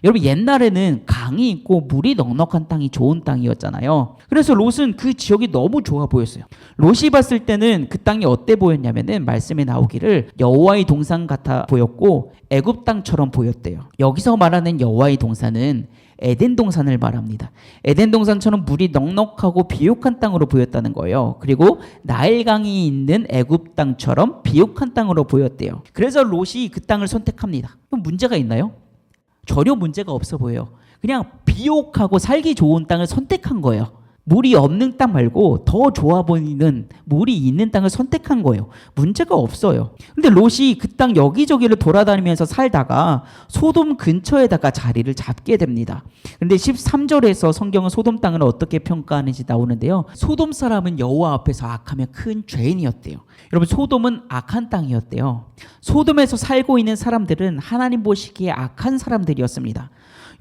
여러분 옛날에는 강이 있고 물이 넉넉한 땅이 좋은 땅이었잖아요. 그래서 롯은 그 지역이 너무 좋아 보였어요. 롯이 봤을 때는 그 땅이 어때 보였냐면은 말씀에 나오기를 여호와의 동산 같아 보였고 애굽 땅처럼 보였대요. 여기서 말하는 여호와의 동산은 에덴 동산을 말합니다. 에덴 동산처럼 물이 넉넉하고 비옥한 땅으로 보였다는 거예요. 그리고 나일강이 있는 애굽 땅처럼 비옥한 땅으로 보였대요. 그래서 롯이 그 땅을 선택합니다. 그럼 문제가 있나요? 전혀 문제가 없어 보여요. 그냥 비옥하고 살기 좋은 땅을 선택한 거예요. 물이 없는 땅 말고 더 좋아 보이는 물이 있는 땅을 선택한 거예요. 문제가 없어요. 근데 롯이 그 땅 여기저기를 돌아다니면서 살다가 소돔 근처에다가 자리를 잡게 됩니다. 근데 13절에서 성경은 소돔 땅을 어떻게 평가하는지 나오는데요. 소돔 사람은 여호와 앞에서 악하며 큰 죄인이었대요. 여러분 소돔은 악한 땅이었대요. 소돔에서 살고 있는 사람들은 하나님 보시기에 악한 사람들이었습니다.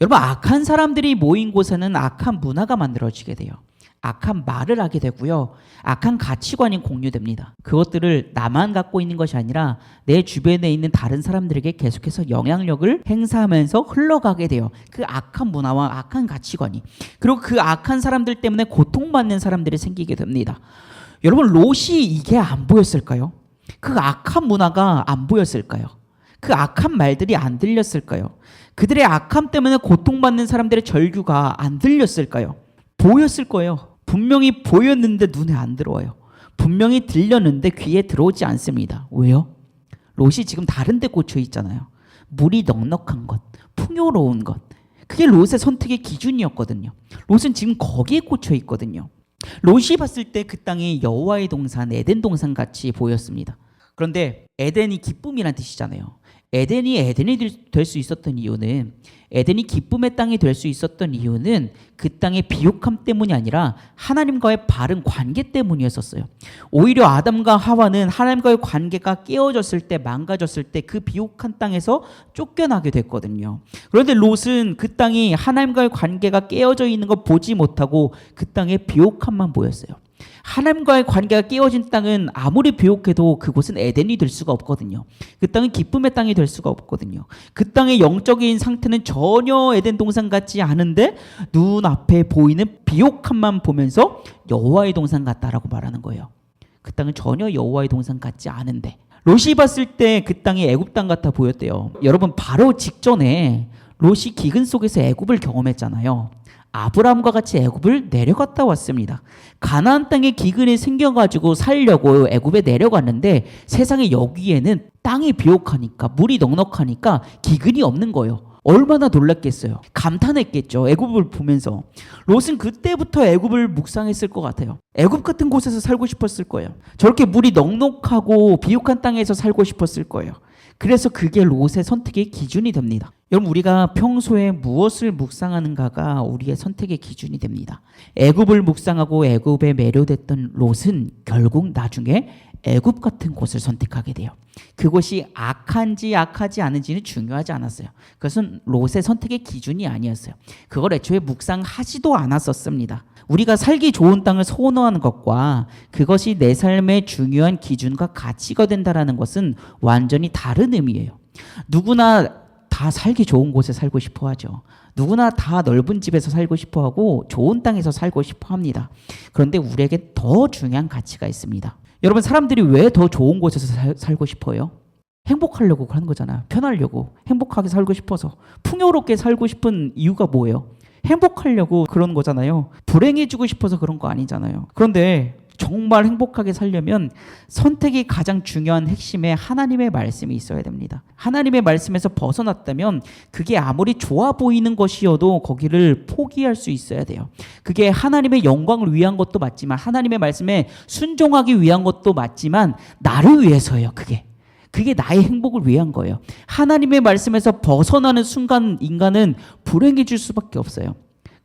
여러분 악한 사람들이 모인 곳에는 악한 문화가 만들어지게 돼요. 악한 말을 하게 되고요. 악한 가치관이 공유됩니다. 그것들을 나만 갖고 있는 것이 아니라 내 주변에 있는 다른 사람들에게 계속해서 영향력을 행사하면서 흘러가게 돼요. 그 악한 문화와 악한 가치관이. 그리고 그 악한 사람들 때문에 고통받는 사람들이 생기게 됩니다. 여러분 롯이 이게 안 보였을까요? 그 악한 문화가 안 보였을까요? 그 악한 말들이 안 들렸을까요? 그들의 악함 때문에 고통받는 사람들의 절규가 안 들렸을까요? 보였을 거예요. 분명히 보였는데 눈에 안 들어와요. 분명히 들렸는데 귀에 들어오지 않습니다. 왜요? 롯이 지금 다른 데 꽂혀 있잖아요. 물이 넉넉한 것, 풍요로운 것. 그게 롯의 선택의 기준이었거든요. 롯은 지금 거기에 꽂혀 있거든요. 롯이 봤을 때 그 땅이 여호와의 동산, 에덴 동산 같이 보였습니다. 그런데 에덴이 기쁨이란 뜻이잖아요. 에덴이 될 수 있었던 이유는 에덴이 기쁨의 땅이 될 수 있었던 이유는 그 땅의 비옥함 때문이 아니라 하나님과의 바른 관계 때문이었어요. 오히려 아담과 하와는 하나님과의 관계가 깨어졌을 때 망가졌을 때 그 비옥한 땅에서 쫓겨나게 됐거든요. 그런데 롯은 그 땅이 하나님과의 관계가 깨어져 있는 걸 보지 못하고 그 땅의 비옥함만 보였어요. 하나님과의 관계가 깨어진 땅은 아무리 비옥해도 그곳은 에덴이 될 수가 없거든요. 그 땅은 기쁨의 땅이 될 수가 없거든요. 그 땅의 영적인 상태는 전혀 에덴 동산 같지 않은데 눈앞에 보이는 비옥함만 보면서 여호와의 동산 같다라고 말하는 거예요. 그 땅은 전혀 여호와의 동산 같지 않은데 롯이 봤을 때 그 땅이 애굽 땅 같아 보였대요. 여러분 바로 직전에 롯이 기근 속에서 애굽을 경험했잖아요. 아브라함과 같이 애굽을 내려갔다 왔습니다. 가나안 땅에 기근이 생겨가지고 살려고 애굽에 내려갔는데 세상에 여기에는 땅이 비옥하니까 물이 넉넉하니까 기근이 없는 거예요. 얼마나 놀랐겠어요. 감탄했겠죠. 애굽을 보면서. 롯은 그때부터 애굽을 묵상했을 것 같아요. 애굽 같은 곳에서 살고 싶었을 거예요. 저렇게 물이 넉넉하고 비옥한 땅에서 살고 싶었을 거예요. 그래서 그게 롯의 선택의 기준이 됩니다. 여러분 우리가 평소에 무엇을 묵상하는가가 우리의 선택의 기준이 됩니다. 애굽을 묵상하고 애굽에 매료됐던 롯은 결국 나중에 애굽 같은 곳을 선택하게 돼요. 그곳이 악한지 악하지 않은지는 중요하지 않았어요. 그것은 롯의 선택의 기준이 아니었어요. 그걸 애초에 묵상하지도 않았었습니다. 우리가 살기 좋은 땅을 선호하는 것과 그것이 내 삶의 중요한 기준과 가치가 된다는 것은 완전히 다른 의미예요. 누구나 다 살기 좋은 곳에 살고 싶어 하죠. 누구나 다 넓은 집에서 살고 싶어 하고 좋은 땅에서 살고 싶어 합니다. 그런데 우리에게 더 중요한 가치가 있습니다. 여러분 사람들이 왜 더 좋은 곳에서 살고 싶어요? 행복하려고 하는 거잖아요. 편하려고, 행복하게 살고 싶어서. 풍요롭게 살고 싶은 이유가 뭐예요? 행복하려고 그런 거잖아요. 불행해지고 싶어서 그런 거 아니잖아요. 그런데 정말 행복하게 살려면 선택이 가장 중요한 핵심에 하나님의 말씀이 있어야 됩니다. 하나님의 말씀에서 벗어났다면 그게 아무리 좋아 보이는 것이어도 거기를 포기할 수 있어야 돼요. 그게 하나님의 영광을 위한 것도 맞지만 하나님의 말씀에 순종하기 위한 것도 맞지만 나를 위해서예요. 그게 나의 행복을 위한 거예요. 하나님의 말씀에서 벗어나는 순간 인간은 불행해질 수밖에 없어요.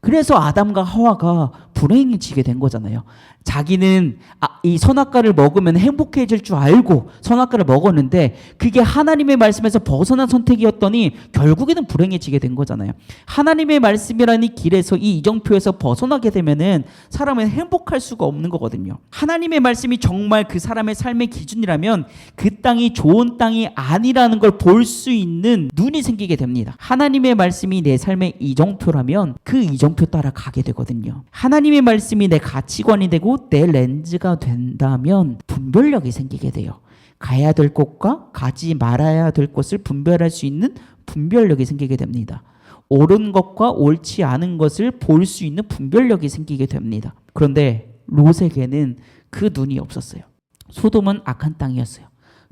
그래서 아담과 하와가 불행해지게 된 거잖아요. 자기는 이 선악과를 먹으면 행복해질 줄 알고 선악과를 먹었는데 그게 하나님의 말씀에서 벗어난 선택이었더니 결국에는 불행해지게 된 거잖아요. 하나님의 말씀이라는 길에서 이 이정표에서 벗어나게 되면은 사람은 행복할 수가 없는 거거든요. 하나님의 말씀이 정말 그 사람의 삶의 기준이라면 그 땅이 좋은 땅이 아니라는 걸 볼 수 있는 눈이 생기게 됩니다. 하나님의 말씀이 내 삶의 이정표라면 그 이정표 따라 가게 되거든요. 하나님의 말씀이 내 가치관이 되고 내 렌즈가 된다면 분별력이 생기게 돼요. 가야 될 곳과 가지 말아야 될 곳을 분별할 수 있는 분별력이 생기게 됩니다. 옳은 것과 옳지 않은 것을 볼 수 있는 분별력이 생기게 됩니다. 그런데 롯에게는 그 눈이 없었어요. 소돔은 악한 땅이었어요.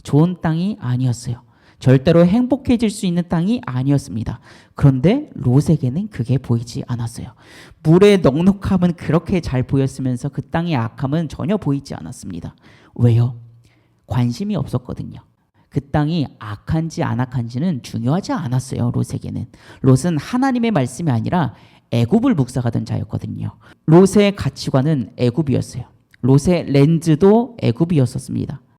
좋은 땅이 아니었어요. 절대로 행복해질 수 있는 땅이 아니었습니다. 그런데 롯에게는 그게 보이지 않았어요. 물의 넉넉함은 그렇게 잘 보였으면서 그 땅의 악함은 전혀 보이지 않았습니다. 왜요? 관심이 없었거든요. 그 땅이 악한지 안 악한지는 중요하지 않았어요. 롯에게는. 롯은 하나님의 말씀이 아니라 애굽을 묵상하던 자였거든요. 롯의 가치관은 애굽이었어요. 롯의 렌즈도 애굽이었었습니다.